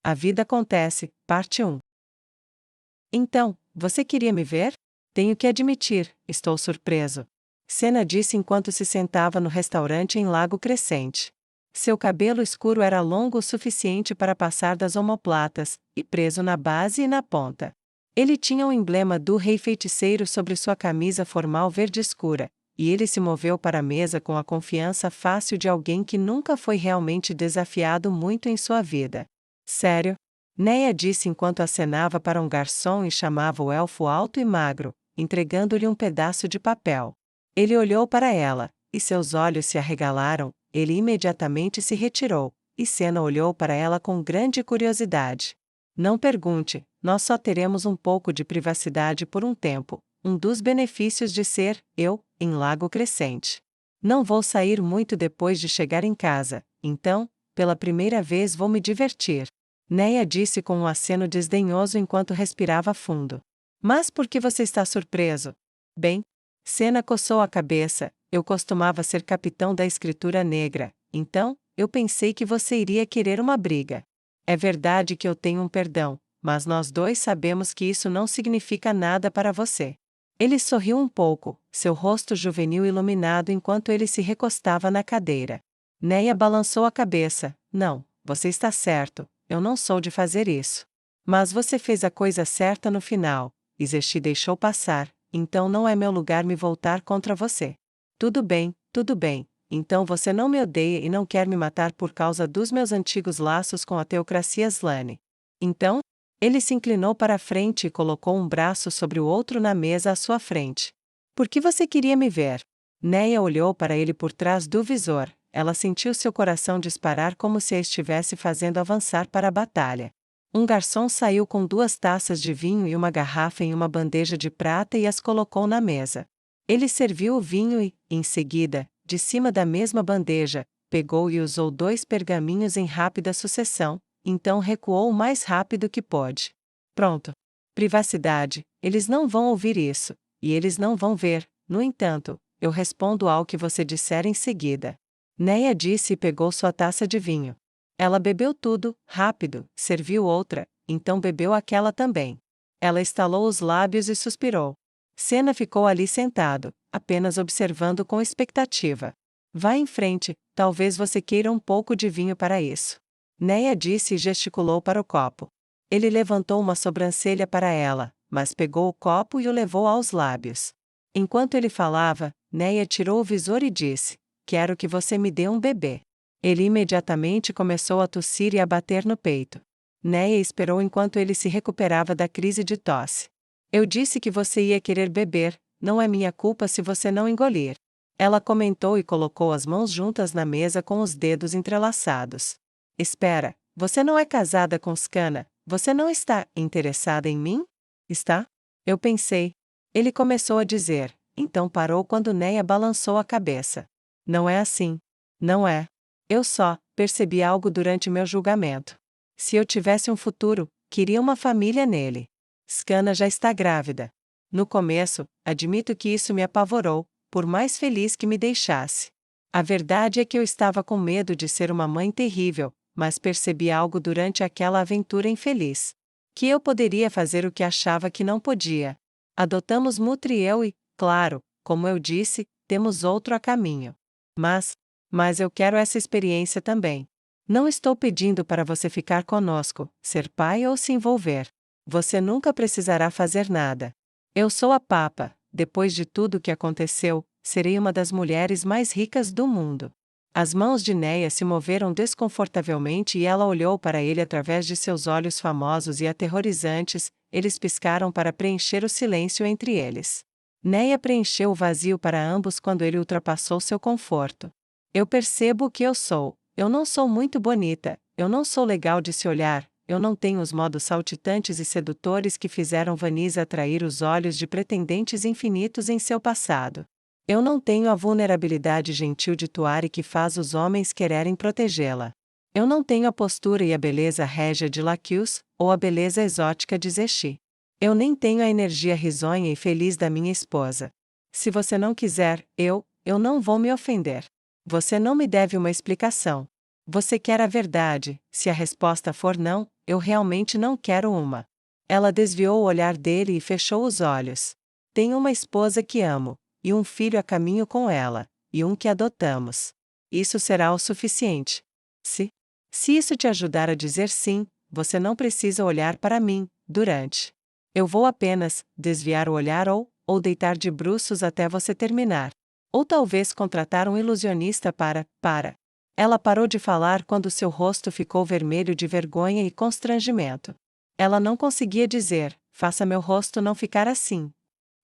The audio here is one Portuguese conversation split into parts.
A vida acontece, parte 1. Então, você queria me ver? Tenho que admitir, estou surpreso. Senna disse enquanto se sentava no restaurante em Lago Crescente. Seu cabelo escuro era longo o suficiente para passar das omoplatas, e preso na base e na ponta. Ele tinha o emblema do Rei Feiticeiro sobre sua camisa formal verde escura, e ele se moveu para a mesa com a confiança fácil de alguém que nunca foi realmente desafiado muito em sua vida. Sério? Neia disse enquanto acenava para um garçom e chamava o elfo alto e magro, entregando-lhe um pedaço de papel. Ele olhou para ela, e seus olhos se arregalaram. Ele imediatamente se retirou, e Senna olhou para ela com grande curiosidade. Não pergunte, nós só teremos um pouco de privacidade por um tempo, um dos benefícios de ser, eu, em Lago Crescente. Não vou sair muito depois de chegar em casa, então, pela primeira vez vou me divertir. Neia disse com um aceno desdenhoso enquanto respirava fundo. Mas por que você está surpreso? Bem, Senna coçou a cabeça. Eu costumava ser capitão da escritura negra, então, eu pensei que você iria querer uma briga. É verdade que eu tenho um perdão, mas nós dois sabemos que isso não significa nada para você. Ele sorriu um pouco, seu rosto juvenil iluminado enquanto ele se recostava na cadeira. Neia balançou a cabeça. Não, você está certo, eu não sou de fazer isso. Mas você fez a coisa certa no final, e Zesti deixou passar, então não é meu lugar me voltar contra você. Tudo bem, então você não me odeia e não quer me matar por causa dos meus antigos laços com a teocracia Slane. Então? Ele se inclinou para a frente e colocou um braço sobre o outro na mesa à sua frente. Por que você queria me ver? Neia olhou para ele por trás do visor. Ela sentiu seu coração disparar como se a estivesse fazendo avançar para a batalha. Um garçom saiu com 2 taças de vinho e uma garrafa em uma bandeja de prata e as colocou na mesa. Ele serviu o vinho e, em seguida, de cima da mesma bandeja, pegou e usou 2 pergaminhos em rápida sucessão, então recuou o mais rápido que pôde. Pronto. Privacidade, eles não vão ouvir isso, e eles não vão ver, no entanto, eu respondo ao que você disser em seguida. Neia disse e pegou sua taça de vinho. Ela bebeu tudo, rápido, serviu outra, então bebeu aquela também. Ela estalou os lábios e suspirou. Senna ficou ali sentado, apenas observando com expectativa. Vá em frente, talvez você queira um pouco de vinho para isso. Neia disse e gesticulou para o copo. Ele levantou uma sobrancelha para ela, mas pegou o copo e o levou aos lábios. Enquanto ele falava, Neia tirou o visor e disse: quero que você me dê um bebê. Ele imediatamente começou a tossir e a bater no peito. Neia esperou enquanto ele se recuperava da crise de tosse. Eu disse que você ia querer beber, não é minha culpa se você não engolir. Ela comentou e colocou as mãos juntas na mesa com os dedos entrelaçados. Espera, você não é casada com Scanna, você não está interessada em mim? Está? Eu pensei. Ele começou a dizer, então parou quando Neia balançou a cabeça. Não é assim. Não é. Eu só percebi algo durante meu julgamento. Se eu tivesse um futuro, queria uma família nele. Scanna já está grávida. No começo, admito que isso me apavorou, por mais feliz que me deixasse. A verdade é que eu estava com medo de ser uma mãe terrível, mas percebi algo durante aquela aventura infeliz. Que eu poderia fazer o que achava que não podia. Adotamos Mutri e eu e, claro, como eu disse, temos outro a caminho. Mas eu quero essa experiência também. Não estou pedindo para você ficar conosco, ser pai ou se envolver. Você nunca precisará fazer nada. Eu sou a Papa, depois de tudo o que aconteceu, serei uma das mulheres mais ricas do mundo. As mãos de Neia se moveram desconfortavelmente e ela olhou para ele através de seus olhos famosos e aterrorizantes, eles piscaram para preencher o silêncio entre eles. Neia preencheu o vazio para ambos quando ele ultrapassou seu conforto. Eu percebo o que eu sou. Eu não sou muito bonita, eu não sou legal de se olhar, eu não tenho os modos saltitantes e sedutores que fizeram Vanessa atrair os olhos de pretendentes infinitos em seu passado. Eu não tenho a vulnerabilidade gentil de Tuari que faz os homens quererem protegê-la. Eu não tenho a postura e a beleza régia de Laquius, ou a beleza exótica de Zesti. Eu nem tenho a energia risonha e feliz da minha esposa. Se você não quiser, eu não vou me ofender. Você não me deve uma explicação. Você quer a verdade? Se a resposta for não, eu realmente não quero uma. Ela desviou o olhar dele e fechou os olhos. Tenho uma esposa que amo, e um filho a caminho com ela, e um que adotamos. Isso será o suficiente. Se isso te ajudar a dizer sim, você não precisa olhar para mim, durante. Eu vou apenas desviar o olhar ou deitar de bruços até você terminar. Ou talvez contratar um ilusionista para. Ela parou de falar quando seu rosto ficou vermelho de vergonha e constrangimento. Ela não conseguia dizer: faça meu rosto não ficar assim.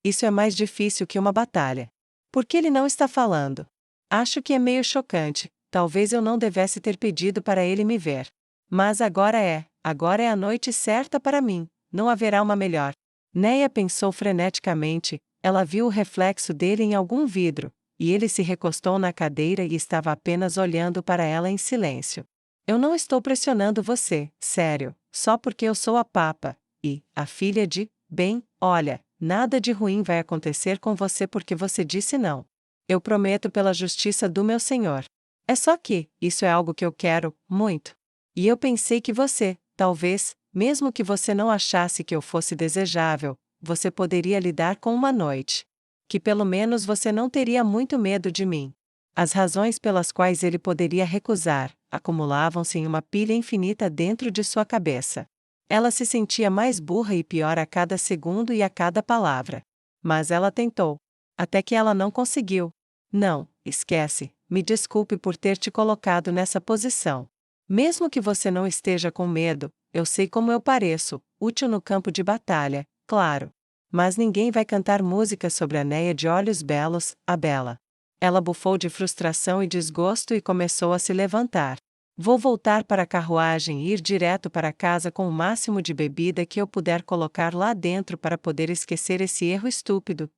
Isso é mais difícil que uma batalha. Por que ele não está falando? Acho que é meio chocante, talvez eu não devesse ter pedido para ele me ver. Mas agora é a noite certa para mim, não haverá uma melhor. Neia pensou freneticamente, ela viu o reflexo dele em algum vidro, e ele se recostou na cadeira e estava apenas olhando para ela em silêncio. Eu não estou pressionando você, sério, só porque eu sou a papa, e a filha de, bem, olha, nada de ruim vai acontecer com você porque você disse não. Eu prometo pela justiça do meu Senhor. É só que, isso é algo que eu quero, muito. E eu pensei que você, talvez, mesmo que você não achasse que eu fosse desejável, você poderia lidar com uma noite. Que pelo menos você não teria muito medo de mim. As razões pelas quais ele poderia recusar acumulavam-se em uma pilha infinita dentro de sua cabeça. Ela se sentia mais burra e pior a cada segundo e a cada palavra. Mas ela tentou. Até que ela não conseguiu. Não, esquece, me desculpe por ter te colocado nessa posição. Mesmo que você não esteja com medo, eu sei como eu pareço, útil no campo de batalha, claro. Mas ninguém vai cantar música sobre a Neia de olhos belos, a bela. Ela bufou de frustração e desgosto e começou a se levantar. Vou voltar para a carruagem e ir direto para casa com o máximo de bebida que eu puder colocar lá dentro para poder esquecer esse erro estúpido.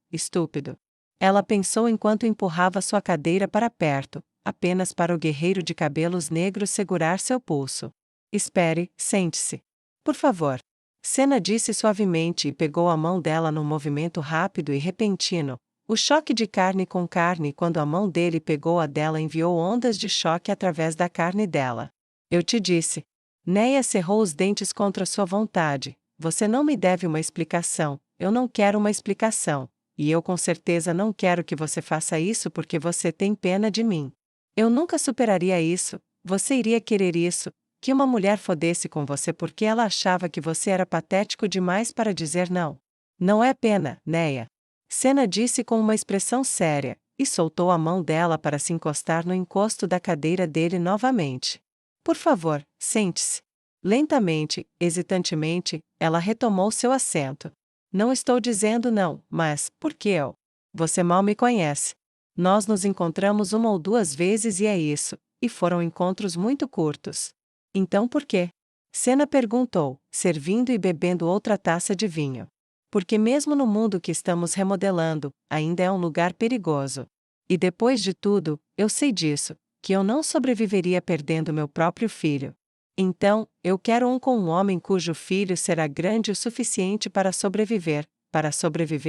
Ela pensou enquanto empurrava sua cadeira para perto, apenas para o guerreiro de cabelos negros segurar seu pulso. Espere, sente-se. Por favor. Senna disse suavemente e pegou a mão dela num movimento rápido e repentino. O choque de carne com carne quando a mão dele pegou a dela enviou ondas de choque através da carne dela. Eu te disse. Neia cerrou os dentes contra sua vontade. Você não me deve uma explicação, eu não quero uma explicação. E eu com certeza não quero que você faça isso porque você tem pena de mim. Eu nunca superaria isso, você iria querer isso, que uma mulher fodesse com você porque ela achava que você era patético demais para dizer não. Não é pena, Neia. Senna disse com uma expressão séria, e soltou a mão dela para se encostar no encosto da cadeira dele novamente. Por favor, sente-se. Lentamente, hesitantemente, ela retomou seu assento. Não estou dizendo não, mas, por que eu? Você mal me conhece. Nós nos encontramos uma ou duas vezes e é isso, e foram encontros muito curtos. Então por quê? Senna perguntou, servindo e bebendo outra taça de vinho. Porque mesmo no mundo que estamos remodelando, ainda é um lugar perigoso. E depois de tudo, eu sei disso, que eu não sobreviveria perdendo meu próprio filho. Então, eu quero um com um homem cujo filho será grande o suficiente para sobreviver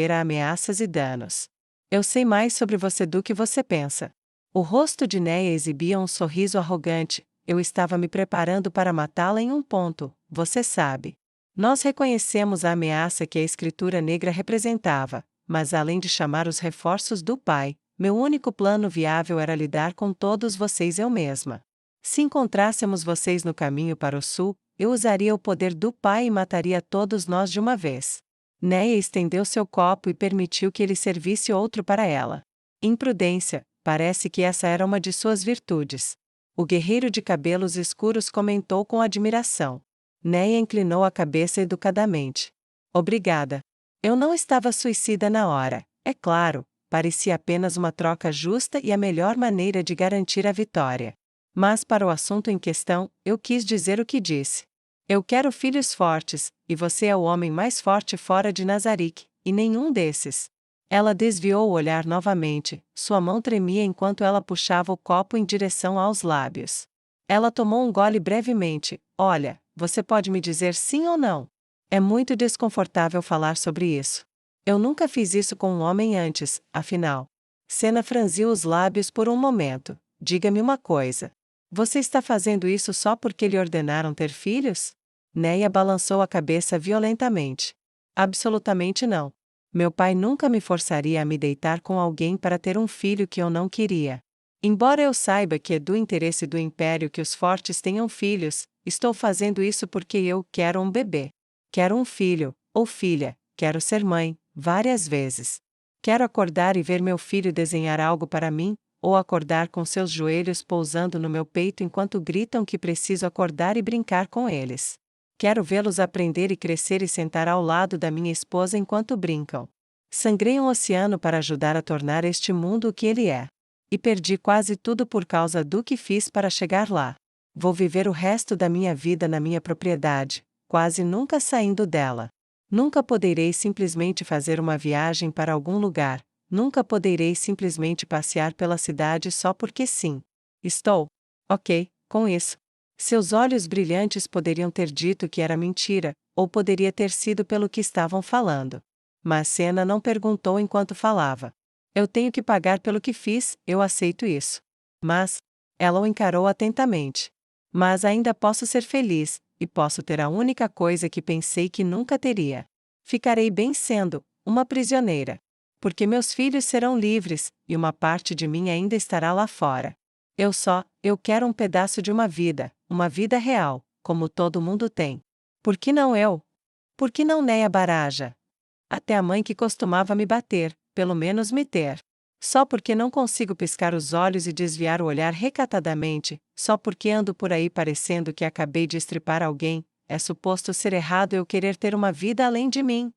a ameaças e danos. Eu sei mais sobre você do que você pensa. O rosto de Neia exibia um sorriso arrogante. Eu estava me preparando para matá-la em um ponto, você sabe. Nós reconhecemos a ameaça que a escritura negra representava, mas além de chamar os reforços do pai, meu único plano viável era lidar com todos vocês eu mesma. Se encontrássemos vocês no caminho para o sul, eu usaria o poder do pai e mataria todos nós de uma vez. Neia estendeu seu copo e permitiu que ele servisse outro para ela. Imprudência, parece que essa era uma de suas virtudes. O guerreiro de cabelos escuros comentou com admiração. Neia inclinou a cabeça educadamente. Obrigada. Eu não estava suicida na hora, é claro, parecia apenas uma troca justa e a melhor maneira de garantir a vitória. Mas para o assunto em questão, eu quis dizer o que disse. Eu quero filhos fortes, e você é o homem mais forte fora de Nazarick, e nenhum desses. Ela desviou o olhar novamente, sua mão tremia enquanto ela puxava o copo em direção aos lábios. Ela tomou um gole brevemente. Olha, você pode me dizer sim ou não? É muito desconfortável falar sobre isso. Eu nunca fiz isso com um homem antes, afinal. Senna franziu os lábios por um momento. Diga-me uma coisa. Você está fazendo isso só porque lhe ordenaram ter filhos? Neia balançou a cabeça violentamente. Absolutamente não. Meu pai nunca me forçaria a me deitar com alguém para ter um filho que eu não queria. Embora eu saiba que é do interesse do império que os fortes tenham filhos, estou fazendo isso porque eu quero um bebê. Quero um filho, ou filha, quero ser mãe, várias vezes. Quero acordar e ver meu filho desenhar algo para mim, ou acordar com seus joelhos pousando no meu peito enquanto gritam que preciso acordar e brincar com eles. Quero vê-los aprender e crescer e sentar ao lado da minha esposa enquanto brincam. Sangrei um oceano para ajudar a tornar este mundo o que ele é. E perdi quase tudo por causa do que fiz para chegar lá. Vou viver o resto da minha vida na minha propriedade, quase nunca saindo dela. Nunca poderei simplesmente fazer uma viagem para algum lugar, nunca poderei simplesmente passear pela cidade só porque sim. Estou ok com isso. Seus olhos brilhantes poderiam ter dito que era mentira, ou poderia ter sido pelo que estavam falando. Mas Senna não perguntou enquanto falava. Eu tenho que pagar pelo que fiz, eu aceito isso. Mas, ela o encarou atentamente. Mas ainda posso ser feliz, e posso ter a única coisa que pensei que nunca teria. Ficarei bem sendo uma prisioneira. Porque meus filhos serão livres, e uma parte de mim ainda estará lá fora. Eu quero um pedaço de uma vida real, como todo mundo tem. Por que não eu? Por que não Neia Baraja? Até a mãe que costumava me bater, pelo menos me ter. Só porque não consigo piscar os olhos e desviar o olhar recatadamente, só porque ando por aí parecendo que acabei de estripar alguém, é suposto ser errado eu querer ter uma vida além de mim.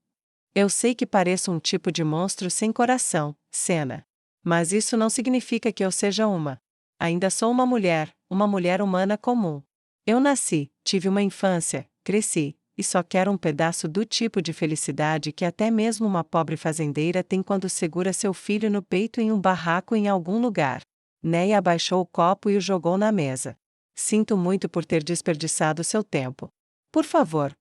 Eu sei que pareço um tipo de monstro sem coração, Senna. Mas isso não significa que eu seja uma. Ainda sou uma mulher humana comum. Eu nasci, tive uma infância, cresci, e só quero um pedaço do tipo de felicidade que até mesmo uma pobre fazendeira tem quando segura seu filho no peito em um barraco em algum lugar. Neia abaixou o copo e o jogou na mesa. Sinto muito por ter desperdiçado seu tempo. Por favor,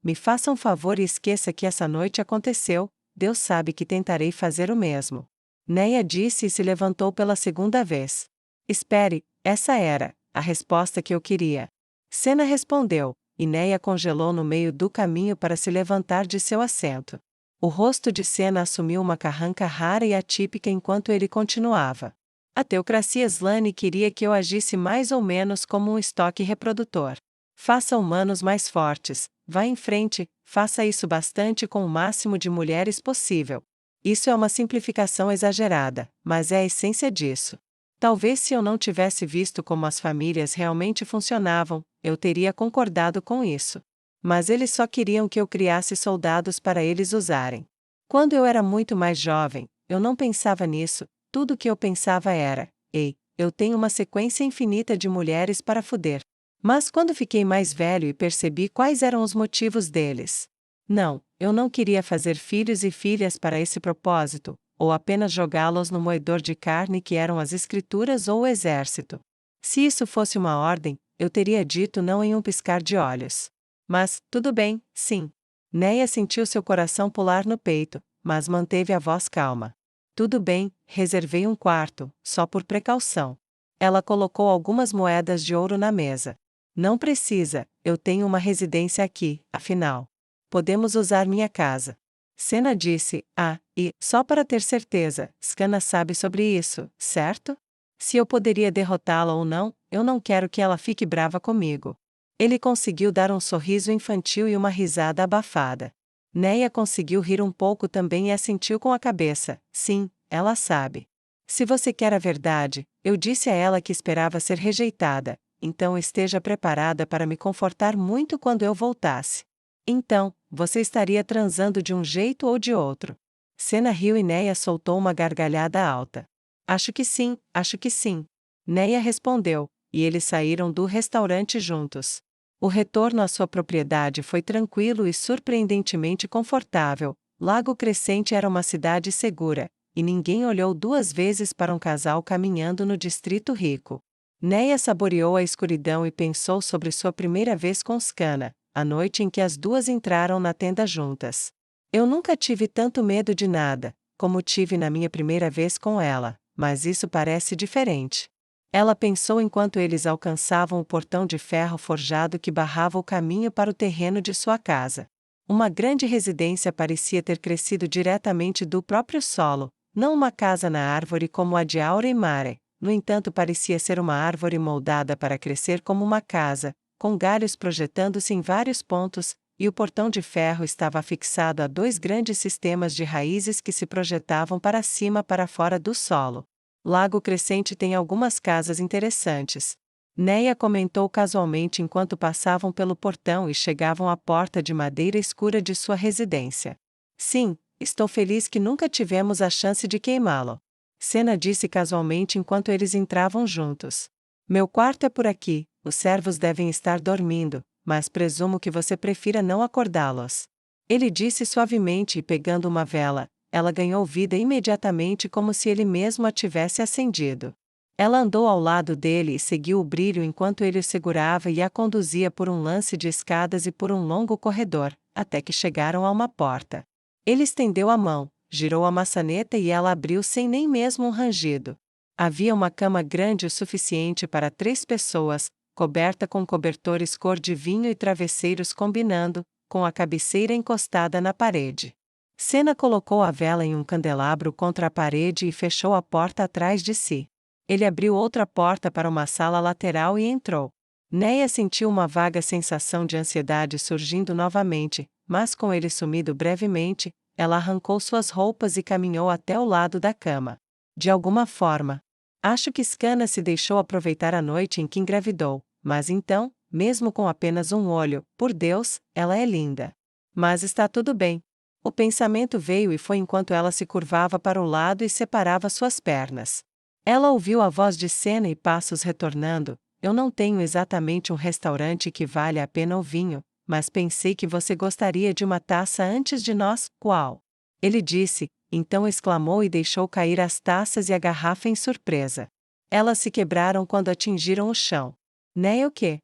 me faça um favor e esqueça que essa noite aconteceu, Deus sabe que tentarei fazer o mesmo. Neia disse e se levantou pela segunda vez. Espere, essa era a resposta que eu queria. Senna respondeu, e Neia congelou no meio do caminho para se levantar de seu assento. O rosto de Senna assumiu uma carranca rara e atípica enquanto ele continuava. A teocracia Slane queria que eu agisse mais ou menos como um estoque reprodutor. Faça humanos mais fortes, vá em frente, faça isso bastante com o máximo de mulheres possível. Isso é uma simplificação exagerada, mas é a essência disso. Talvez se eu não tivesse visto como as famílias realmente funcionavam, eu teria concordado com isso. Mas eles só queriam que eu criasse soldados para eles usarem. Quando eu era muito mais jovem, eu não pensava nisso, tudo que eu pensava era, ei, eu tenho uma sequência infinita de mulheres para foder. Mas quando fiquei mais velho e percebi quais eram os motivos deles. Não, eu não queria fazer filhos e filhas para esse propósito, ou apenas jogá-los no moedor de carne que eram as escrituras ou o exército. Se isso fosse uma ordem, eu teria dito não em um piscar de olhos. Mas, tudo bem, sim. Neia sentiu seu coração pular no peito, mas manteve a voz calma. Tudo bem, reservei um quarto, só por precaução. Ela colocou algumas moedas de ouro na mesa. Não precisa, eu tenho uma residência aqui, afinal. Podemos usar minha casa. Senna disse, e, só para ter certeza, Scanna sabe sobre isso, certo? Se eu poderia derrotá-la ou não, eu não quero que ela fique brava comigo. Ele conseguiu dar um sorriso infantil e uma risada abafada. Neia conseguiu rir um pouco também e assentiu com a cabeça, sim, ela sabe. Se você quer a verdade, eu disse a ela que esperava ser rejeitada, então esteja preparada para me confortar muito quando eu voltasse. Então, você estaria transando de um jeito ou de outro. Senna riu e Neia soltou uma gargalhada alta. Acho que sim, acho que sim. Neia respondeu, e eles saíram do restaurante juntos. O retorno à sua propriedade foi tranquilo e surpreendentemente confortável. Lago Crescente era uma cidade segura, e ninguém olhou duas vezes para um casal caminhando no distrito rico. Neia saboreou a escuridão e pensou sobre sua primeira vez com Scanna, a noite em que as duas entraram na tenda juntas. Eu nunca tive tanto medo de nada, como tive na minha primeira vez com ela, mas isso parece diferente. Ela pensou enquanto eles alcançavam o portão de ferro forjado que barrava o caminho para o terreno de sua casa. Uma grande residência parecia ter crescido diretamente do próprio solo, não uma casa na árvore como a de Aura e Mare. No entanto, parecia ser uma árvore moldada para crescer como uma casa, com galhos projetando-se em vários pontos, e o portão de ferro estava afixado a dois grandes sistemas de raízes que se projetavam para cima para fora do solo. Lago Crescente tem algumas casas interessantes. Neia comentou casualmente enquanto passavam pelo portão e chegavam à porta de madeira escura de sua residência. Sim, estou feliz que nunca tivemos a chance de queimá-lo. Senna disse casualmente enquanto eles entravam juntos. Meu quarto é por aqui, os servos devem estar dormindo, mas presumo que você prefira não acordá-los. Ele disse suavemente e pegando uma vela, ela ganhou vida imediatamente como se ele mesmo a tivesse acendido. Ela andou ao lado dele e seguiu o brilho enquanto ele o segurava e a conduzia por um lance de escadas e por um longo corredor, até que chegaram a uma porta. Ele estendeu a mão, girou a maçaneta e ela abriu sem nem mesmo um rangido. Havia uma cama grande o suficiente para 3 pessoas, coberta com cobertores cor de vinho e travesseiros combinando, com a cabeceira encostada na parede. Senna colocou a vela em um candelabro contra a parede e fechou a porta atrás de si. Ele abriu outra porta para uma sala lateral e entrou. Neia sentiu uma vaga sensação de ansiedade surgindo novamente, mas com ele sumido brevemente, ela arrancou suas roupas e caminhou até o lado da cama. De alguma forma, acho que Scanna se deixou aproveitar a noite em que engravidou, mas então, mesmo com apenas um olho, por Deus, ela é linda. Mas está tudo bem. O pensamento veio e foi enquanto ela se curvava para o lado e separava suas pernas. Ela ouviu a voz de Senna e passos retornando. Eu não tenho exatamente um restaurante que vale a pena o vinho, mas pensei que você gostaria de uma taça antes de nós, qual? Ele disse, então exclamou e deixou cair as taças e a garrafa em surpresa. Elas se quebraram quando atingiram o chão. Nem o quê?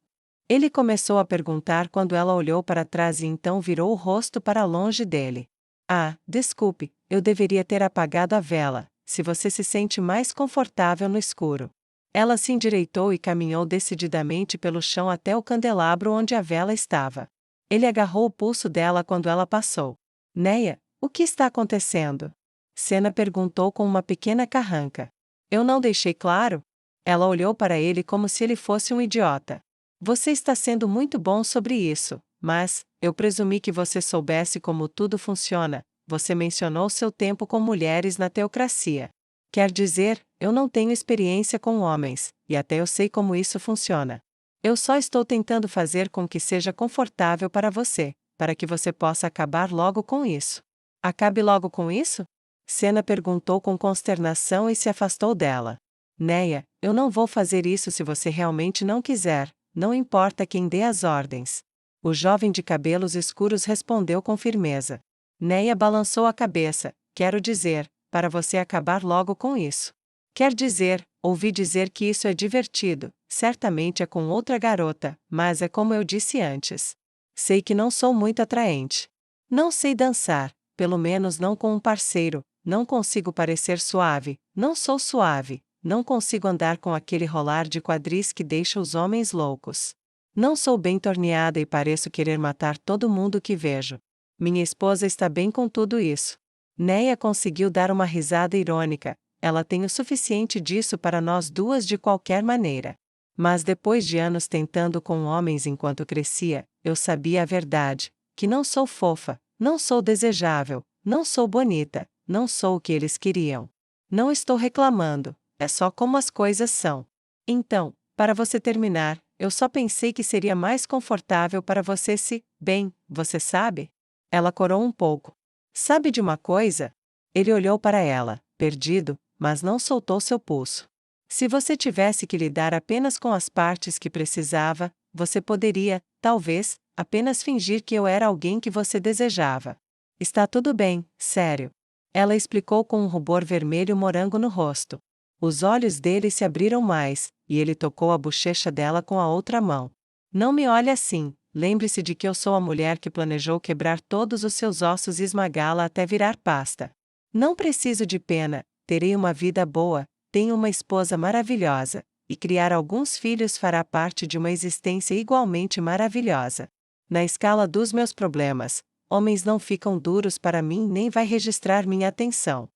Ele começou a perguntar quando ela olhou para trás e então virou o rosto para longe dele. Ah, desculpe, eu deveria ter apagado a vela. Se você se sente mais confortável no escuro. Ela se endireitou e caminhou decididamente pelo chão até o candelabro onde a vela estava. Ele agarrou o pulso dela quando ela passou. Neia, o que está acontecendo? Senna perguntou com uma pequena carranca. Eu não deixei claro? Ela olhou para ele como se ele fosse um idiota. Você está sendo muito bom sobre isso, mas, eu presumi que você soubesse como tudo funciona. Você mencionou seu tempo com mulheres na teocracia. Quer dizer, eu não tenho experiência com homens, e até eu sei como isso funciona. Eu só estou tentando fazer com que seja confortável para você, para que você possa acabar logo com isso. Acabe logo com isso? Senna perguntou com consternação e se afastou dela. Neia, eu não vou fazer isso se você realmente não quiser, não importa quem dê as ordens. O jovem de cabelos escuros respondeu com firmeza. Neia balançou a cabeça. Quero dizer, para você acabar logo com isso. Quer dizer, ouvi dizer que isso é divertido, certamente é com outra garota, mas é como eu disse antes. Sei que não sou muito atraente. Não sei dançar, pelo menos não com um parceiro, não consigo parecer suave, não sou suave, não consigo andar com aquele rolar de quadris que deixa os homens loucos. Não sou bem torneada e pareço querer matar todo mundo que vejo. Minha esposa está bem com tudo isso. Neia conseguiu dar uma risada irônica. Ela tem o suficiente disso para nós duas de qualquer maneira. Mas depois de anos tentando com homens enquanto crescia, eu sabia a verdade, que não sou fofa, não sou desejável, não sou bonita, não sou o que eles queriam. Não estou reclamando, é só como as coisas são. Então, para você terminar, eu só pensei que seria mais confortável para você se, bem, você sabe? Ela corou um pouco. Sabe de uma coisa? Ele olhou para ela, perdido, mas não soltou seu pulso. Se você tivesse que lidar apenas com as partes que precisava, você poderia, talvez, apenas fingir que eu era alguém que você desejava. Está tudo bem, sério. Ela explicou com um rubor vermelho morango no rosto. Os olhos dele se abriram mais, e ele tocou a bochecha dela com a outra mão. Não me olhe assim. Lembre-se de que eu sou a mulher que planejou quebrar todos os seus ossos e esmagá-la até virar pasta. Não preciso de pena, terei uma vida boa, tenho uma esposa maravilhosa, e criar alguns filhos fará parte de uma existência igualmente maravilhosa. Na escala dos meus problemas, homens não ficam duros para mim nem vai registrar minha atenção.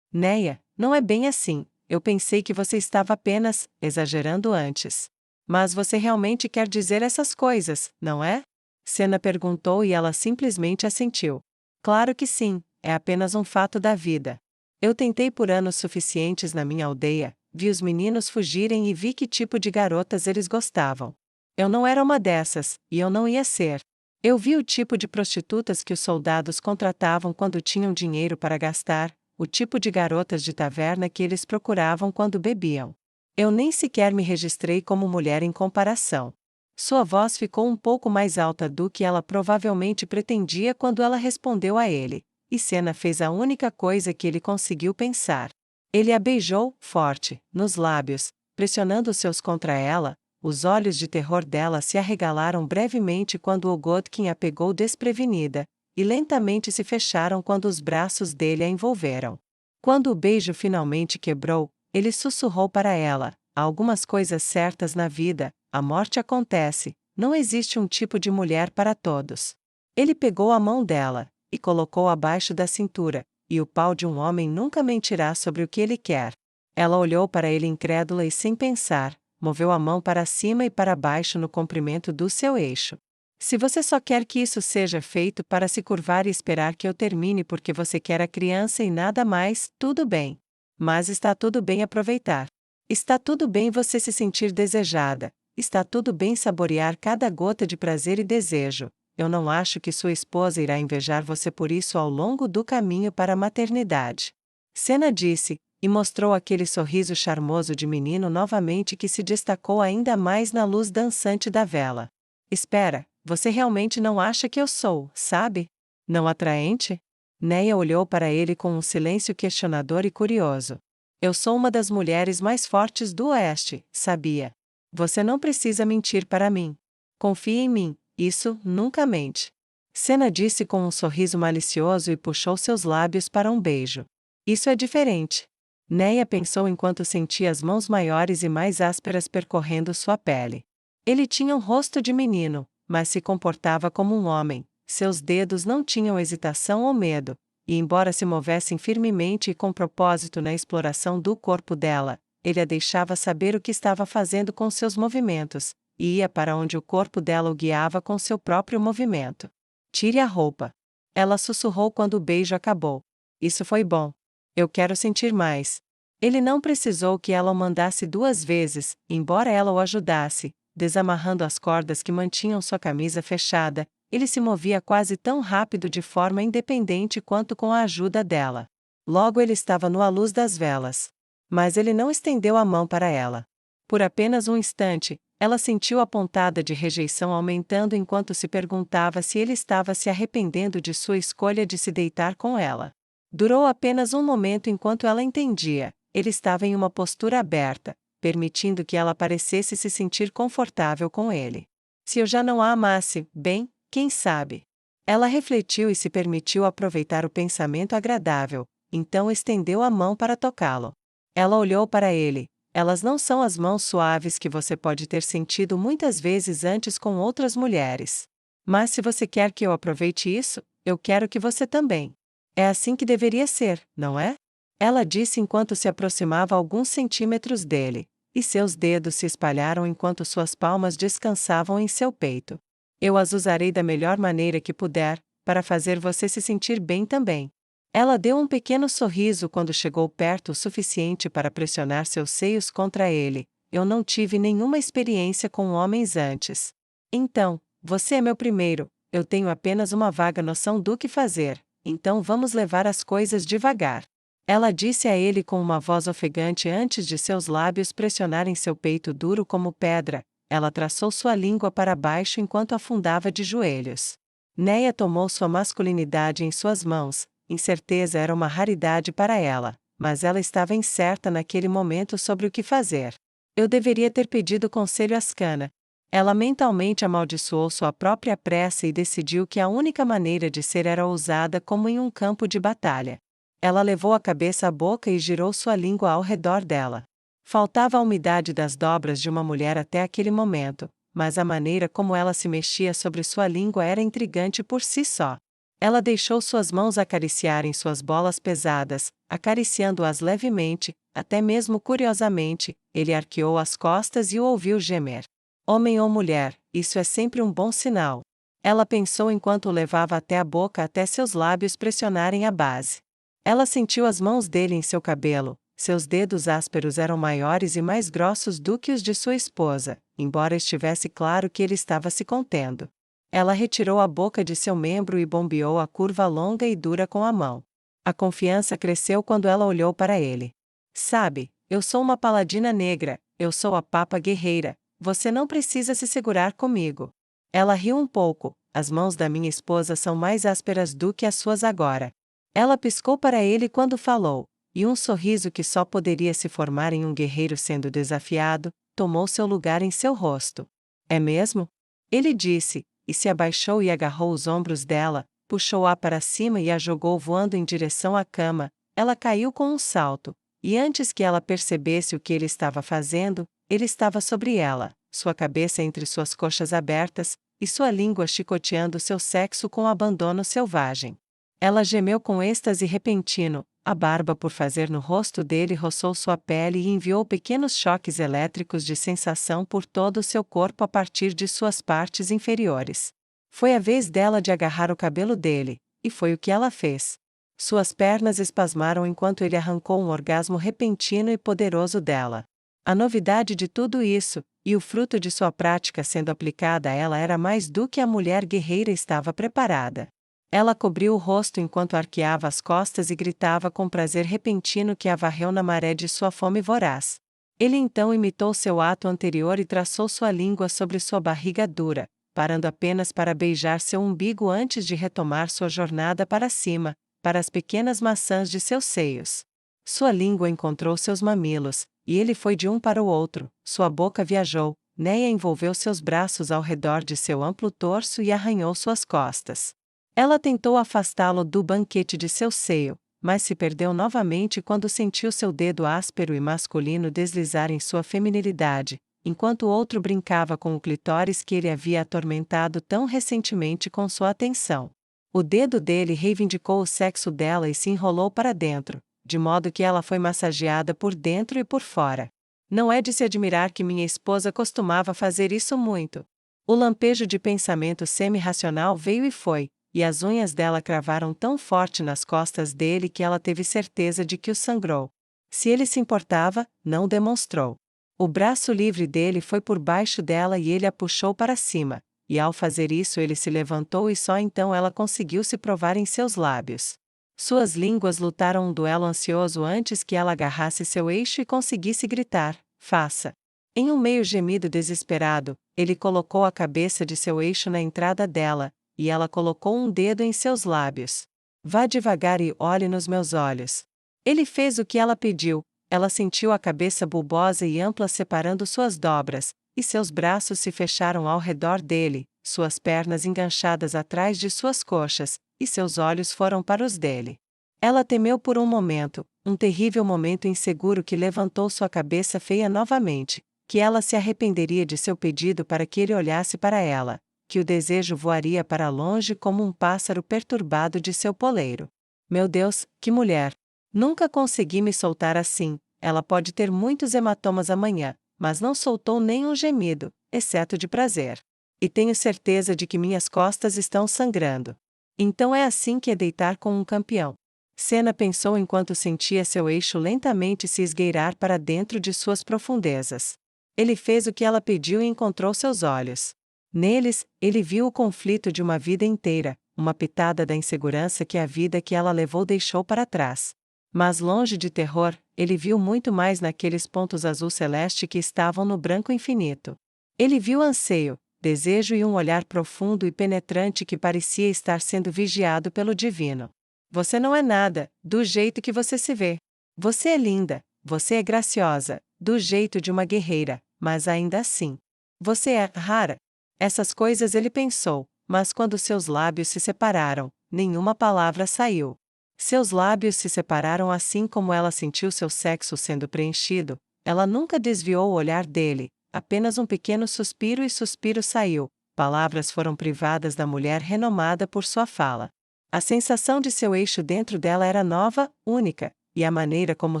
Neia, não é bem assim, eu pensei que você estava apenas exagerando antes. Mas você realmente quer dizer essas coisas, não é? Senna perguntou e ela simplesmente assentiu. Claro que sim, é apenas um fato da vida. Eu tentei por anos suficientes na minha aldeia, vi os meninos fugirem e vi que tipo de garotas eles gostavam. Eu não era uma dessas, e eu não ia ser. Eu vi o tipo de prostitutas que os soldados contratavam quando tinham dinheiro para gastar, o tipo de garotas de taverna que eles procuravam quando bebiam. Eu nem sequer me registrei como mulher em comparação. Sua voz ficou um pouco mais alta do que ela provavelmente pretendia quando ela respondeu a ele, e Senna fez a única coisa que ele conseguiu pensar. Ele a beijou, forte, nos lábios, pressionando os seus contra ela. Os olhos de terror dela se arregalaram brevemente quando Ogodkin a pegou desprevenida, e lentamente se fecharam quando os braços dele a envolveram. Quando o beijo finalmente quebrou, ele sussurrou para ela: há algumas coisas certas na vida, a morte acontece, não existe um tipo de mulher para todos. Ele pegou a mão dela, e colocou abaixo da cintura, e o pau de um homem nunca mentirá sobre o que ele quer. Ela olhou para ele incrédula e sem pensar, moveu a mão para cima e para baixo no comprimento do seu eixo. Se você só quer que isso seja feito para se curvar e esperar que eu termine porque você quer a criança e nada mais, tudo bem. Mas está tudo bem aproveitar. Está tudo bem você se sentir desejada. Está tudo bem saborear cada gota de prazer e desejo. Eu não acho que sua esposa irá invejar você por isso ao longo do caminho para a maternidade. Senna disse, e mostrou aquele sorriso charmoso de menino novamente que se destacou ainda mais na luz dançante da vela. Espera, você realmente não acha que eu sou, sabe? Não atraente? Neia olhou para ele com um silêncio questionador e curioso. Eu sou uma das mulheres mais fortes do Oeste, sabia? Você não precisa mentir para mim. Confie em mim, isso, nunca mente. Senna disse com um sorriso malicioso e puxou seus lábios para um beijo. Isso é diferente. Neia pensou enquanto sentia as mãos maiores e mais ásperas percorrendo sua pele. Ele tinha um rosto de menino, mas se comportava como um homem. Seus dedos não tinham hesitação ou medo, e embora se movessem firmemente e com propósito na exploração do corpo dela, ele a deixava saber o que estava fazendo com seus movimentos, e ia para onde o corpo dela o guiava com seu próprio movimento. Tire a roupa. Ela sussurrou quando o beijo acabou. Isso foi bom. Eu quero sentir mais. Ele não precisou que ela o mandasse 2 vezes, embora ela o ajudasse, desamarrando as cordas que mantinham sua camisa fechada. Ele se movia quase tão rápido de forma independente quanto com a ajuda dela. Logo ele estava à luz das velas. Mas ele não estendeu a mão para ela. Por apenas um instante, ela sentiu a pontada de rejeição aumentando enquanto se perguntava se ele estava se arrependendo de sua escolha de se deitar com ela. Durou apenas um momento enquanto ela entendia. Ele estava em uma postura aberta, permitindo que ela parecesse se sentir confortável com ele. Se eu já não a amasse, bem, quem sabe? Ela refletiu e se permitiu aproveitar o pensamento agradável, então estendeu a mão para tocá-lo. Ela olhou para ele. Elas não são as mãos suaves que você pode ter sentido muitas vezes antes com outras mulheres. Mas se você quer que eu aproveite isso, eu quero que você também. É assim que deveria ser, não é? Ela disse enquanto se aproximava alguns centímetros dele, e seus dedos se espalharam enquanto suas palmas descansavam em seu peito. Eu as usarei da melhor maneira que puder, para fazer você se sentir bem também. Ela deu um pequeno sorriso quando chegou perto o suficiente para pressionar seus seios contra ele. Eu não tive nenhuma experiência com homens antes. Então, você é meu primeiro, eu tenho apenas uma vaga noção do que fazer. Então vamos levar as coisas devagar. Ela disse a ele com uma voz ofegante antes de seus lábios pressionarem seu peito duro como pedra. Ela traçou sua língua para baixo enquanto afundava de joelhos. Neia tomou sua masculinidade em suas mãos. Incerteza era uma raridade para ela, mas ela estava incerta naquele momento sobre o que fazer. Eu deveria ter pedido conselho a Ascana. Ela mentalmente amaldiçoou sua própria pressa e decidiu que a única maneira de ser era ousada como em um campo de batalha. Ela levou a cabeça à boca e girou sua língua ao redor dela. Faltava a umidade das dobras de uma mulher até aquele momento, mas a maneira como ela se mexia sobre sua língua era intrigante por si só. Ela deixou suas mãos acariciarem suas bolas pesadas, acariciando-as levemente, até mesmo curiosamente, ele arqueou as costas e o ouviu gemer. Homem ou mulher, isso é sempre um bom sinal. Ela pensou enquanto o levava até a boca até seus lábios pressionarem a base. Ela sentiu as mãos dele em seu cabelo, seus dedos ásperos eram maiores e mais grossos do que os de sua esposa, embora estivesse claro que ele estava se contendo. Ela retirou a boca de seu membro e bombeou a curva longa e dura com a mão. A confiança cresceu quando ela olhou para ele. Sabe, eu sou uma paladina negra, eu sou a papa guerreira, você não precisa se segurar comigo. Ela riu um pouco, as mãos da minha esposa são mais ásperas do que as suas agora. Ela piscou para ele quando falou, e um sorriso que só poderia se formar em um guerreiro sendo desafiado, tomou seu lugar em seu rosto. É mesmo? Ele disse, e se abaixou e agarrou os ombros dela, puxou-a para cima e a jogou voando em direção à cama. Ela caiu com um salto, e antes que ela percebesse o que ele estava fazendo, ele estava sobre ela, sua cabeça entre suas coxas abertas, e sua língua chicoteando seu sexo com abandono selvagem. Ela gemeu com êxtase repentino, a barba por fazer no rosto dele roçou sua pele e enviou pequenos choques elétricos de sensação por todo o seu corpo a partir de suas partes inferiores. Foi a vez dela de agarrar o cabelo dele, e foi o que ela fez. Suas pernas espasmaram enquanto ele arrancou um orgasmo repentino e poderoso dela. A novidade de tudo isso, e o fruto de sua prática sendo aplicada a ela era mais do que a mulher guerreira estava preparada. Ela cobriu o rosto enquanto arqueava as costas e gritava com prazer repentino que a varreu na maré de sua fome voraz. Ele então imitou seu ato anterior e traçou sua língua sobre sua barriga dura, parando apenas para beijar seu umbigo antes de retomar sua jornada para cima, para as pequenas maçãs de seus seios. Sua língua encontrou seus mamilos, e ele foi de um para o outro, sua boca viajou, Neia envolveu seus braços ao redor de seu amplo torso e arranhou suas costas. Ela tentou afastá-lo do banquete de seu seio, mas se perdeu novamente quando sentiu seu dedo áspero e masculino deslizar em sua feminilidade, enquanto o outro brincava com o clitóris que ele havia atormentado tão recentemente com sua atenção. O dedo dele reivindicou o sexo dela e se enrolou para dentro, de modo que ela foi massageada por dentro e por fora. Não é de se admirar que minha esposa costumava fazer isso muito. O lampejo de pensamento semi-racional veio e foi, e as unhas dela cravaram tão forte nas costas dele que ela teve certeza de que o sangrou. Se ele se importava, não o demonstrou. O braço livre dele foi por baixo dela e ele a puxou para cima, e ao fazer isso ele se levantou e só então ela conseguiu se provar em seus lábios. Suas línguas lutaram um duelo ansioso antes que ela agarrasse seu eixo e conseguisse gritar, faça. Em um meio gemido desesperado, ele colocou a cabeça de seu eixo na entrada dela, e ela colocou um dedo em seus lábios. Vá devagar e olhe nos meus olhos. Ele fez o que ela pediu, ela sentiu a cabeça bulbosa e ampla separando suas dobras, e seus braços se fecharam ao redor dele, suas pernas enganchadas atrás de suas coxas, e seus olhos foram para os dele. Ela temeu por um momento, um terrível momento inseguro que levantou sua cabeça feia novamente, que ela se arrependeria de seu pedido para que ele olhasse para ela, que o desejo voaria para longe como um pássaro perturbado de seu poleiro. Meu Deus, que mulher! Nunca consegui me soltar assim, ela pode ter muitos hematomas amanhã, mas não soltou nem um gemido, exceto de prazer. E tenho certeza de que minhas costas estão sangrando. Então é assim que é deitar com um campeão. Senna pensou enquanto sentia seu eixo lentamente se esgueirar para dentro de suas profundezas. Ele fez o que ela pediu e encontrou seus olhos. Neles, ele viu o conflito de uma vida inteira, uma pitada da insegurança que a vida que ela levou deixou para trás. Mas longe de terror, ele viu muito mais naqueles pontos azul celeste que estavam no branco infinito. Ele viu anseio, desejo e um olhar profundo e penetrante que parecia estar sendo vigiado pelo divino. Você não é nada, do jeito que você se vê. Você é linda, você é graciosa, do jeito de uma guerreira, mas ainda assim. Você é rara. Essas coisas ele pensou, mas quando seus lábios se separaram, nenhuma palavra saiu. Seus lábios se separaram assim como ela sentiu seu sexo sendo preenchido, Ela nunca desviou o olhar dele, apenas um pequeno suspiro e suspiro saiu. Palavras foram privadas da mulher renomada por sua fala. A sensação de seu eixo dentro dela era nova, única, e a maneira como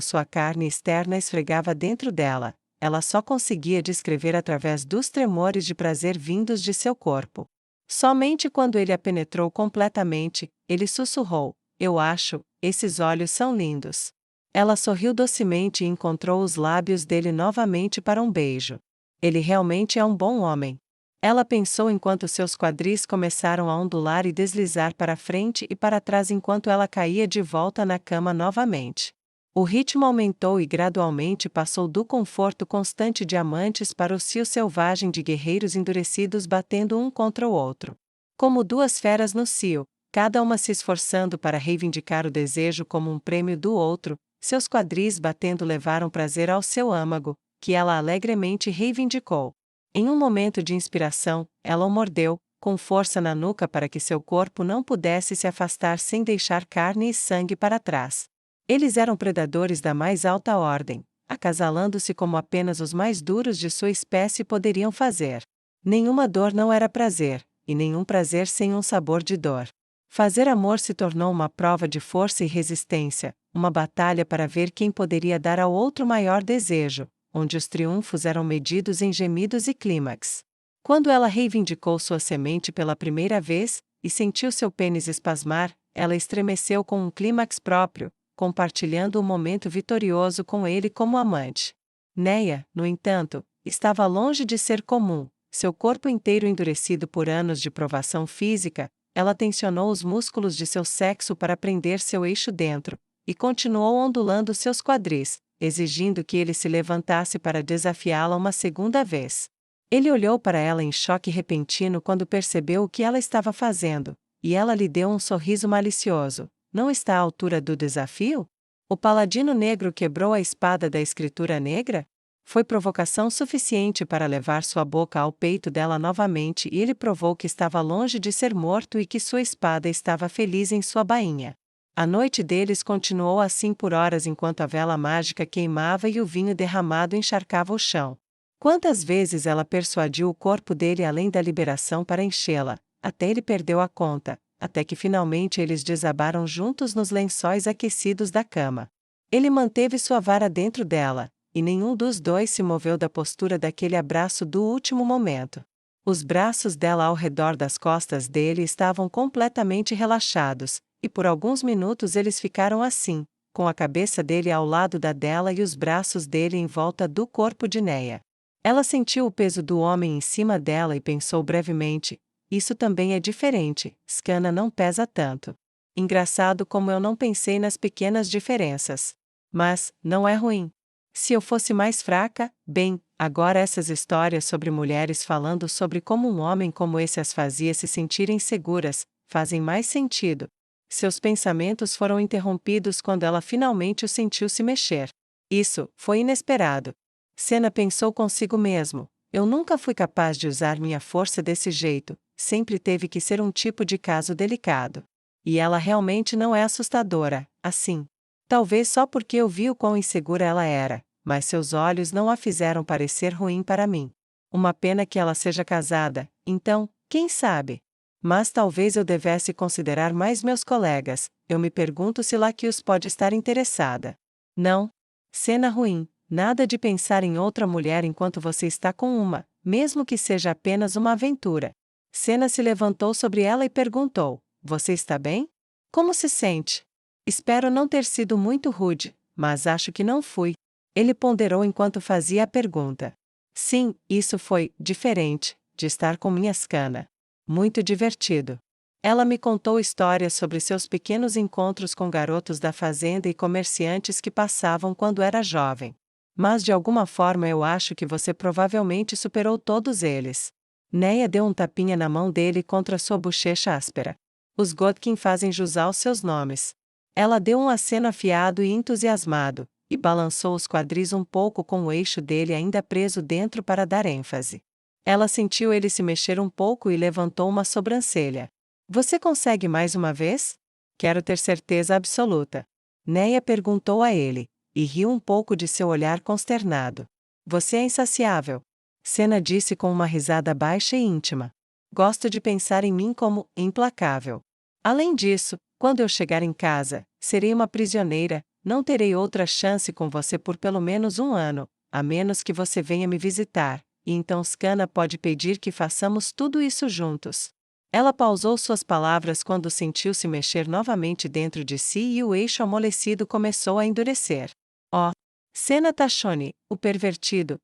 sua carne externa esfregava dentro dela, ela só conseguia descrever através dos tremores de prazer vindos de seu corpo. Somente quando ele a penetrou completamente, ele sussurrou: "Eu acho, esses olhos são lindos." Ela sorriu docemente e encontrou os lábios dele novamente para um beijo. Ele realmente é um bom homem. Ela pensou enquanto seus quadris começaram a ondular e deslizar para frente e para trás enquanto ela caía de volta na cama novamente. O ritmo aumentou e gradualmente passou do conforto constante de amantes para o cio selvagem de guerreiros endurecidos batendo um contra o outro. Como duas feras no cio, cada uma se esforçando para reivindicar o desejo como um prêmio do outro, seus quadris batendo levaram prazer ao seu âmago, que ela alegremente reivindicou. Em um momento de inspiração, ela o mordeu, com força na nuca para que seu corpo não pudesse se afastar sem deixar carne e sangue para trás. Eles eram predadores da mais alta ordem, acasalando-se como apenas os mais duros de sua espécie poderiam fazer. Nenhuma dor não era prazer, e nenhum prazer sem um sabor de dor. Fazer amor se tornou uma prova de força e resistência, uma batalha para ver quem poderia dar ao outro maior desejo, onde os triunfos eram medidos em gemidos e clímax. Quando ela reivindicou sua semente pela primeira vez, e sentiu seu pênis espasmar, ela estremeceu com um clímax próprio, compartilhando o momento vitorioso com ele como amante. Neia, no entanto, estava longe de ser comum, seu corpo inteiro endurecido por anos de provação física, ela tensionou os músculos de seu sexo para prender seu eixo dentro, e continuou ondulando seus quadris, exigindo que ele se levantasse para desafiá-la uma segunda vez. Ele olhou para ela em choque repentino quando percebeu o que ela estava fazendo, e ela lhe deu um sorriso malicioso. Não está à altura do desafio? O paladino negro quebrou a espada da escritura negra? Foi provocação suficiente para levar sua boca ao peito dela novamente e ele provou que estava longe de ser morto e que sua espada estava feliz em sua bainha. A noite deles continuou assim por horas enquanto a vela mágica queimava e o vinho derramado encharcava o chão. Quantas vezes ela persuadiu o corpo dele além da liberação para enchê-la, até ele perdeu a conta, até que finalmente eles desabaram juntos nos lençóis aquecidos da cama. Ele manteve sua vara dentro dela, e nenhum dos dois se moveu da postura daquele abraço do último momento. Os braços dela ao redor das costas dele estavam completamente relaxados, e por alguns minutos eles ficaram assim, com a cabeça dele ao lado da dela e os braços dele em volta do corpo de Neia. Ela sentiu o peso do homem em cima dela e pensou brevemente: isso também é diferente, Skana não pesa tanto. Engraçado como eu não pensei nas pequenas diferenças. Mas, não é ruim. Se eu fosse mais fraca, bem, agora essas histórias sobre mulheres falando sobre como um homem como esse as fazia se sentirem seguras, fazem mais sentido. Seus pensamentos foram interrompidos quando ela finalmente o sentiu se mexer. Isso foi inesperado. Senna pensou consigo mesmo: eu nunca fui capaz de usar minha força desse jeito, sempre teve que ser um tipo de caso delicado. E ela realmente não é assustadora, assim. Talvez só porque eu vi o quão insegura ela era, mas seus olhos não a fizeram parecer ruim para mim. Uma pena que ela seja casada, então, quem sabe? Mas talvez eu devesse considerar mais meus colegas, eu me pergunto se Laquius pode estar interessada. Não. Cena ruim. Nada de pensar em outra mulher enquanto você está com uma, mesmo que seja apenas uma aventura. Senna se levantou sobre ela e perguntou: você está bem? Como se sente? Espero não ter sido muito rude, mas acho que não fui. Ele ponderou enquanto fazia a pergunta. Sim, isso foi diferente, de estar com minha Skana. Muito divertido. Ela me contou histórias sobre seus pequenos encontros com garotos da fazenda e comerciantes que passavam quando era jovem. Mas de alguma forma eu acho que você provavelmente superou todos eles. Neia deu um tapinha na mão dele contra sua bochecha áspera. Os Godkin fazem jus aos seus nomes. Ela deu um aceno afiado e entusiasmado, e balançou os quadris um pouco com o eixo dele ainda preso dentro para dar ênfase. Ela sentiu ele se mexer um pouco e levantou uma sobrancelha. Você consegue mais uma vez? Quero ter certeza absoluta. Neia perguntou a ele. e riu um pouco de seu olhar consternado. Você é insaciável. Senna disse com uma risada baixa e íntima. Gosto de pensar em mim como implacável. Além disso, quando eu chegar em casa, serei uma prisioneira, não terei outra chance com você por pelo menos 1 ano, a menos que você venha me visitar, e então Skana pode pedir que façamos tudo isso juntos. Ela pausou suas palavras quando sentiu-se mexer novamente dentro de si e o eixo amolecido começou a endurecer. Oh! Senna Tachoni, o pervertido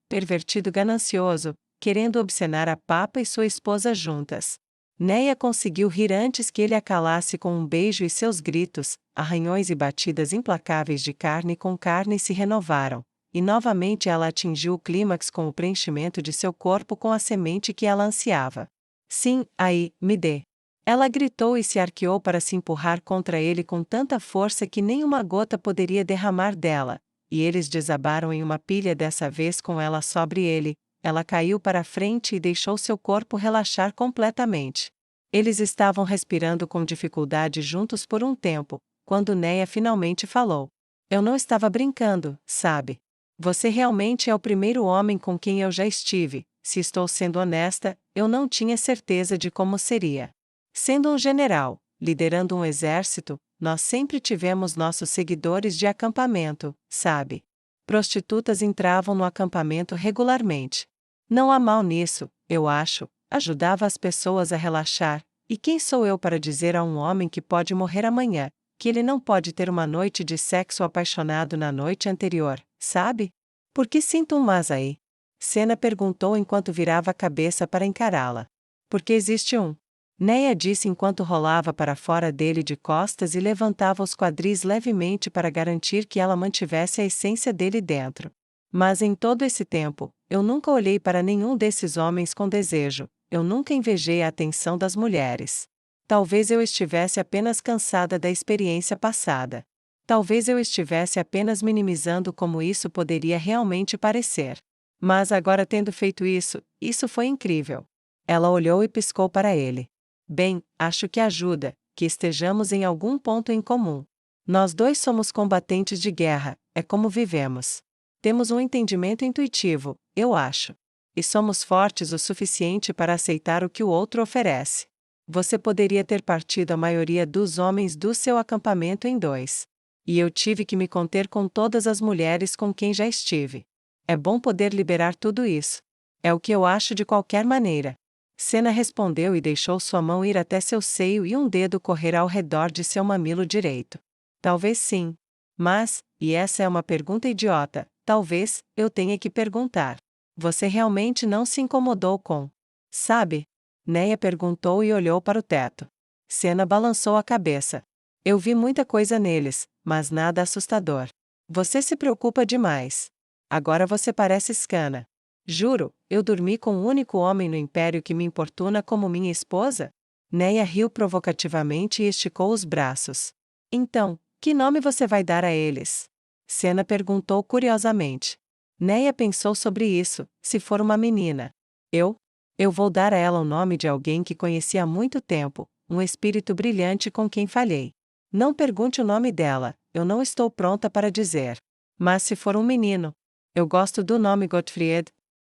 ganancioso, querendo obscenar a Papa e sua esposa juntas. Neia conseguiu rir antes que ele a calasse com um beijo e seus gritos, arranhões e batidas implacáveis de carne com carne se renovaram, e novamente ela atingiu o clímax com o preenchimento de seu corpo com a semente que ela ansiava. Sim, aí, me dê. Ela gritou e se arqueou para se empurrar contra ele com tanta força que nenhuma gota poderia derramar dela, e eles desabaram em uma pilha dessa vez com ela sobre ele. Ela caiu para a frente e deixou seu corpo relaxar completamente. Eles estavam respirando com dificuldade juntos por um tempo, quando Neia finalmente falou. Eu não estava brincando, sabe? Você realmente é o primeiro homem com quem eu já estive. Se estou sendo honesta, eu não tinha certeza de como seria. Sendo um general, liderando um exército, nós sempre tivemos nossos seguidores de acampamento, sabe? Prostitutas entravam no acampamento regularmente. Não há mal nisso, eu acho, ajudava as pessoas a relaxar, e quem sou eu para dizer a um homem que pode morrer amanhã, que ele não pode ter uma noite de sexo apaixonado na noite anterior, sabe? Por que sinto um mas aí? Senna perguntou enquanto virava a cabeça para encará-la. Porque existe um. Neia disse enquanto rolava para fora dele de costas e levantava os quadris levemente para garantir que ela mantivesse a essência dele dentro. Mas em todo esse tempo, eu nunca olhei para nenhum desses homens com desejo, eu nunca invejei a atenção das mulheres. Talvez eu estivesse apenas cansada da experiência passada. Talvez eu estivesse apenas minimizando como isso poderia realmente parecer. Mas agora tendo feito isso, isso foi incrível. Ela olhou e piscou para ele. Bem, acho que ajuda, que estejamos em algum ponto em comum. Nós dois somos combatentes de guerra, é como vivemos. Temos um entendimento intuitivo, eu acho. E somos fortes o suficiente para aceitar o que o outro oferece. Você poderia ter partido a maioria dos homens do seu acampamento em 2. E eu tive que me conter com todas as mulheres com quem já estive. É bom poder liberar tudo isso. É o que eu acho de qualquer maneira. Senna respondeu e deixou sua mão ir até seu seio e um dedo correr ao redor de seu mamilo direito. Talvez sim. Mas, e essa é uma pergunta idiota, talvez, eu tenha que perguntar. Você realmente não se incomodou com... Sabe? Neia perguntou e olhou para o teto. Senna balançou a cabeça. Eu vi muita coisa neles, mas nada assustador. Você se preocupa demais. Agora você parece Skana. Juro, eu dormi com o único homem no império que me importuna como minha esposa? Neia riu provocativamente e esticou os braços. Então, que nome você vai dar a eles? Senna perguntou curiosamente. Neia pensou sobre isso, se for uma menina. Eu vou dar a ela o nome de alguém que conheci há muito tempo, um espírito brilhante com quem falhei. Não pergunte o nome dela, eu não estou pronta para dizer. Mas se for um menino, eu gosto do nome Gottfried.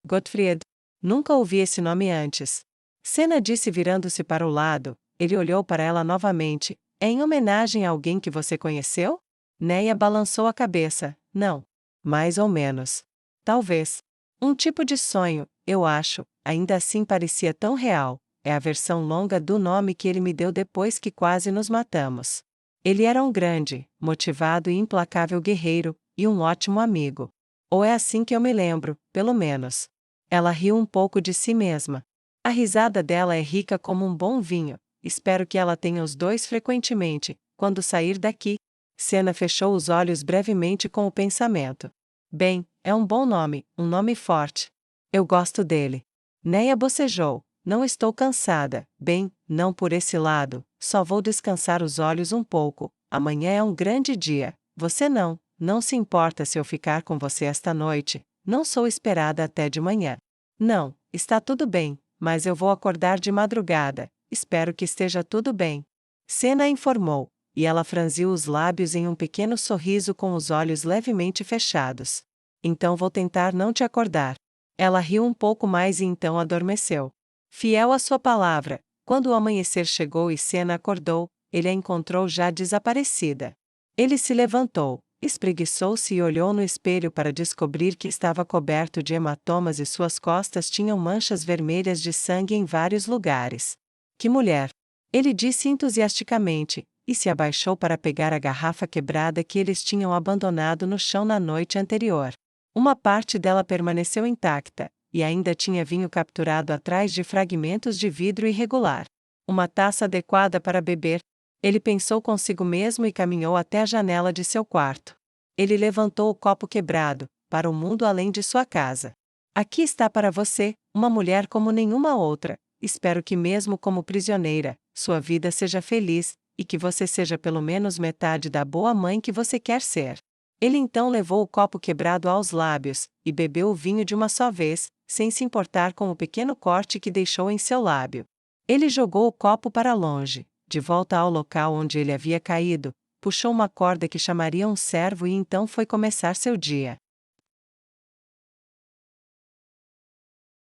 Gottfried. Nunca ouvi esse nome antes. Senna disse virando-se para o lado, ele olhou para ela novamente. É em homenagem a alguém que você conheceu? Neia balançou a cabeça. Não. Mais ou menos. Talvez. Um tipo de sonho, eu acho, ainda assim parecia tão real. É a versão longa do nome que ele me deu depois que quase nos matamos. Ele era um grande, motivado e implacável guerreiro, e um ótimo amigo. Ou é assim que eu me lembro, pelo menos. Ela riu um pouco de si mesma. A risada dela é rica como um bom vinho. Espero que ela tenha os dois frequentemente, quando sair daqui. Senna fechou os olhos brevemente com o pensamento. Bem, é um bom nome, um nome forte. Eu gosto dele. Neia bocejou. Não estou cansada. Bem, não por esse lado. Só vou descansar os olhos um pouco. Amanhã é um grande dia. Você não se importa se eu ficar com você esta noite. Não sou esperada até de manhã. Não, está tudo bem, mas eu vou acordar de madrugada. Espero que esteja tudo bem. Senna informou. e ela franziu os lábios em um pequeno sorriso com os olhos levemente fechados. Então vou tentar não te acordar. Ela riu um pouco mais e então adormeceu. Fiel à sua palavra, quando o amanhecer chegou e Senna acordou, ele a encontrou já desaparecida. Ele se levantou, espreguiçou-se e olhou no espelho para descobrir que estava coberto de hematomas e suas costas tinham manchas vermelhas de sangue em vários lugares. Que mulher! Ele disse entusiasticamente, e se abaixou para pegar a garrafa quebrada que eles tinham abandonado no chão na noite anterior. Uma parte dela permaneceu intacta, e ainda tinha vinho capturado atrás de fragmentos de vidro irregular. Uma taça adequada para beber. Ele pensou consigo mesmo e caminhou até a janela de seu quarto. Ele levantou o copo quebrado, para o mundo além de sua casa. Aqui está para você, uma mulher como nenhuma outra. Espero que mesmo como prisioneira, sua vida seja feliz, e que você seja pelo menos metade da boa mãe que você quer ser. Ele então levou o copo quebrado aos lábios, e bebeu o vinho de uma só vez, sem se importar com o pequeno corte que deixou em seu lábio. Ele jogou o copo para longe, de volta ao local onde ele havia caído, puxou uma corda que chamaria um servo e então foi começar seu dia.